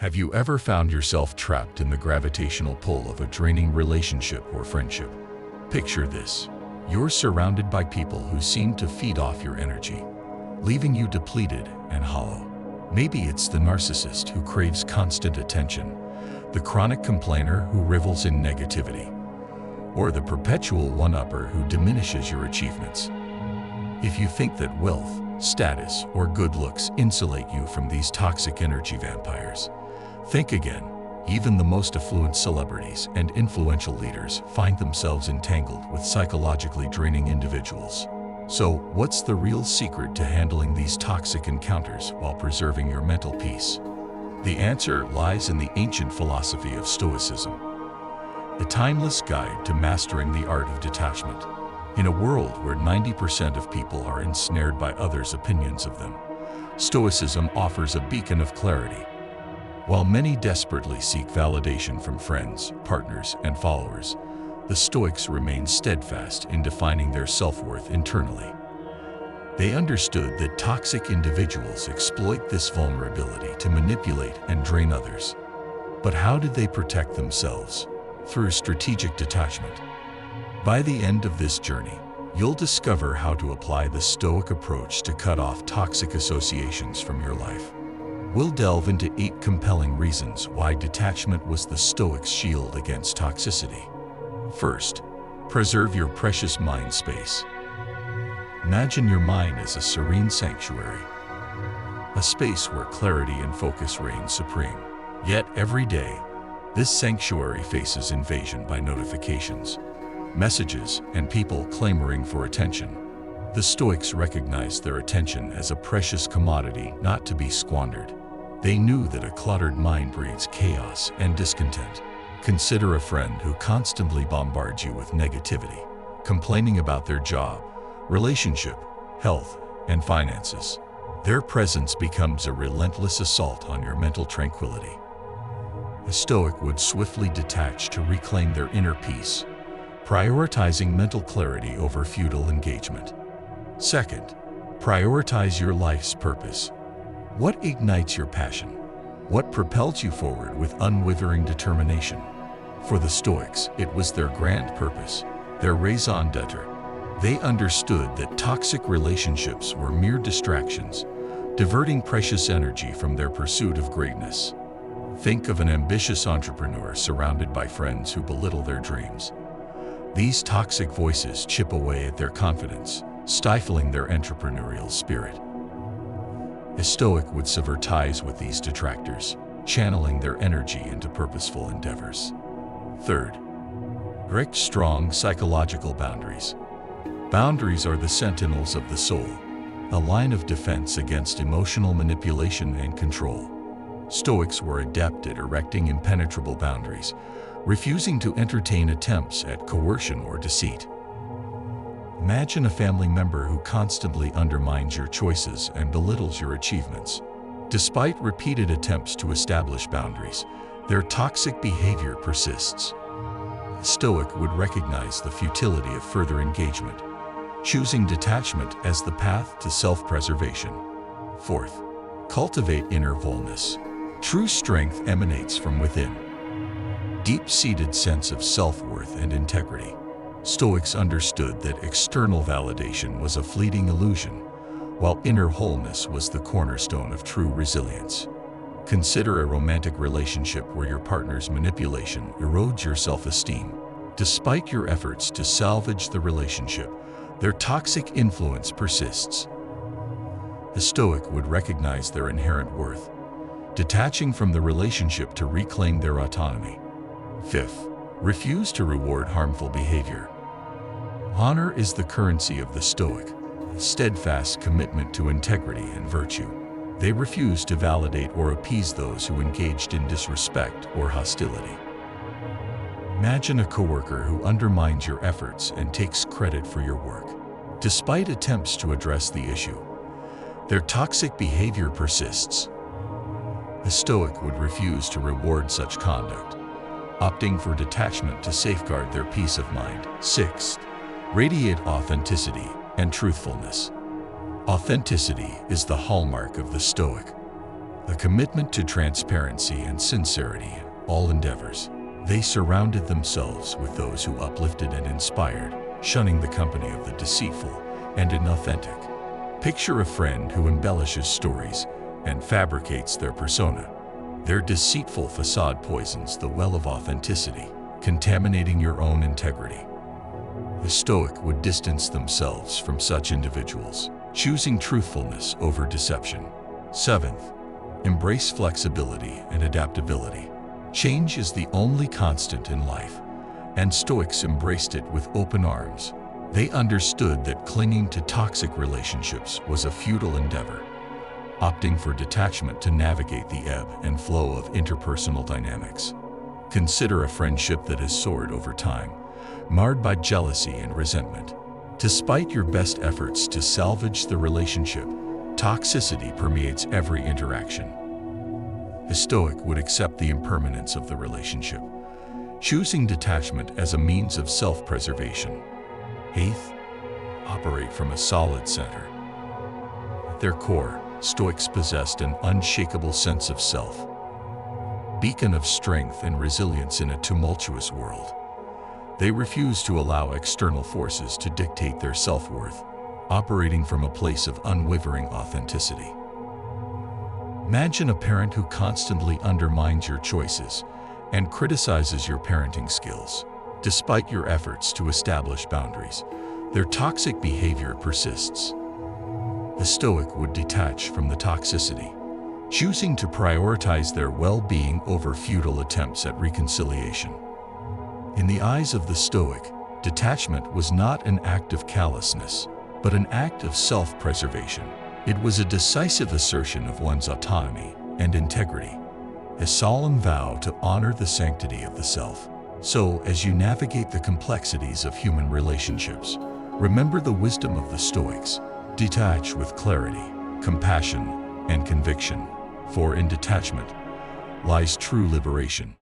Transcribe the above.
Have you ever found yourself trapped in the gravitational pull of a draining relationship or friendship? Picture this. You're surrounded by people who seem to feed off your energy, leaving you depleted and hollow. Maybe it's the narcissist who craves constant attention, the chronic complainer who revels in negativity, or the perpetual one-upper who diminishes your achievements. If you think that wealth, status, or good looks insulate you from these toxic energy vampires, think again. Even the most affluent celebrities and influential leaders find themselves entangled with psychologically draining individuals. So, what's the real secret to handling these toxic encounters while preserving your mental peace? The answer lies in the ancient philosophy of Stoicism, a timeless guide to mastering the art of detachment. In a world where 90% of people are ensnared by others' opinions of them, Stoicism offers a beacon of clarity. While many desperately seek validation from friends, partners, and followers, the Stoics remain steadfast in defining their self-worth internally. They understood that toxic individuals exploit this vulnerability to manipulate and drain others. But how did they protect themselves? Through strategic detachment. By the end of this journey, you'll discover how to apply the Stoic approach to cut off toxic associations from your life. We'll delve into 8 compelling reasons why detachment was the Stoics' shield against toxicity. First, preserve your precious mind space. Imagine your mind as a serene sanctuary, a space where clarity and focus reign supreme. Yet every day, this sanctuary faces invasion by notifications, messages, and people clamoring for attention. The Stoics recognized their attention as a precious commodity not to be squandered. They knew that a cluttered mind breeds chaos and discontent. Consider a friend who constantly bombards you with negativity, complaining about their job, relationship, health, and finances. Their presence becomes a relentless assault on your mental tranquility. A Stoic would swiftly detach to reclaim their inner peace, prioritizing mental clarity over futile engagement. Second, prioritize your life's purpose. What ignites your passion? What propels you forward with unwavering determination? For the Stoics, it was their grand purpose, their raison d'etre. They understood that toxic relationships were mere distractions, diverting precious energy from their pursuit of greatness. Think of an ambitious entrepreneur surrounded by friends who belittle their dreams. These toxic voices chip away at their confidence, stifling their entrepreneurial spirit. A Stoic would sever ties with these detractors, channeling their energy into purposeful endeavors. Third, erect strong psychological boundaries. Boundaries are the sentinels of the soul, a line of defense against emotional manipulation and control. Stoics were adept at erecting impenetrable boundaries, refusing to entertain attempts at coercion or deceit. Imagine a family member who constantly undermines your choices and belittles your achievements. Despite repeated attempts to establish boundaries, their toxic behavior persists. A Stoic would recognize the futility of further engagement, choosing detachment as the path to self-preservation. Fourth, cultivate inner wholeness. True strength emanates from within. Deep-seated sense of self-worth and integrity. Stoics understood that external validation was a fleeting illusion, while inner wholeness was the cornerstone of true resilience. Consider a romantic relationship where your partner's manipulation erodes your self-esteem. Despite your efforts to salvage the relationship, their toxic influence persists. A Stoic would recognize their inherent worth, detaching from the relationship to reclaim their autonomy. Fifth, refuse to reward harmful behavior. Honor is the currency of the Stoic, a steadfast commitment to integrity and virtue. They refused to validate or appease those who engaged in disrespect or hostility. Imagine a coworker who undermines your efforts and takes credit for your work. Despite attempts to address the issue, their toxic behavior persists. A Stoic would refuse to reward such conduct, opting for detachment to safeguard their peace of mind. Sixth, radiate authenticity and truthfulness. Authenticity is the hallmark of the Stoic. A commitment to transparency and sincerity in all endeavors. They surrounded themselves with those who uplifted and inspired, shunning the company of the deceitful and inauthentic. Picture a friend who embellishes stories and fabricates their persona. Their deceitful facade poisons the well of authenticity, contaminating your own integrity. The Stoic would distance themselves from such individuals, choosing truthfulness over deception. 7th, embrace flexibility and adaptability. Change is the only constant in life, and Stoics embraced it with open arms. They understood that clinging to toxic relationships was a futile endeavor, opting for detachment to navigate the ebb and flow of interpersonal dynamics. Consider a friendship that has soared over time, marred by jealousy and resentment. Despite your best efforts to salvage the relationship, toxicity permeates every interaction. The Stoic would accept the impermanence of the relationship, choosing detachment as a means of self-preservation. 8th, operate from a solid center. At their core, Stoics possessed an unshakable sense of self, beacon of strength and resilience in a tumultuous world. They refused to allow external forces to dictate their self-worth, operating from a place of unwavering authenticity. Imagine a parent who constantly undermines your choices and criticizes your parenting skills. Despite your efforts to establish boundaries, their toxic behavior persists. The Stoic would detach from the toxicity, choosing to prioritize their well-being over futile attempts at reconciliation. In the eyes of the Stoic, detachment was not an act of callousness, but an act of self-preservation. It was a decisive assertion of one's autonomy and integrity, a solemn vow to honor the sanctity of the self. So, as you navigate the complexities of human relationships, remember the wisdom of the Stoics. Detach with clarity, compassion, and conviction, for in detachment lies true liberation.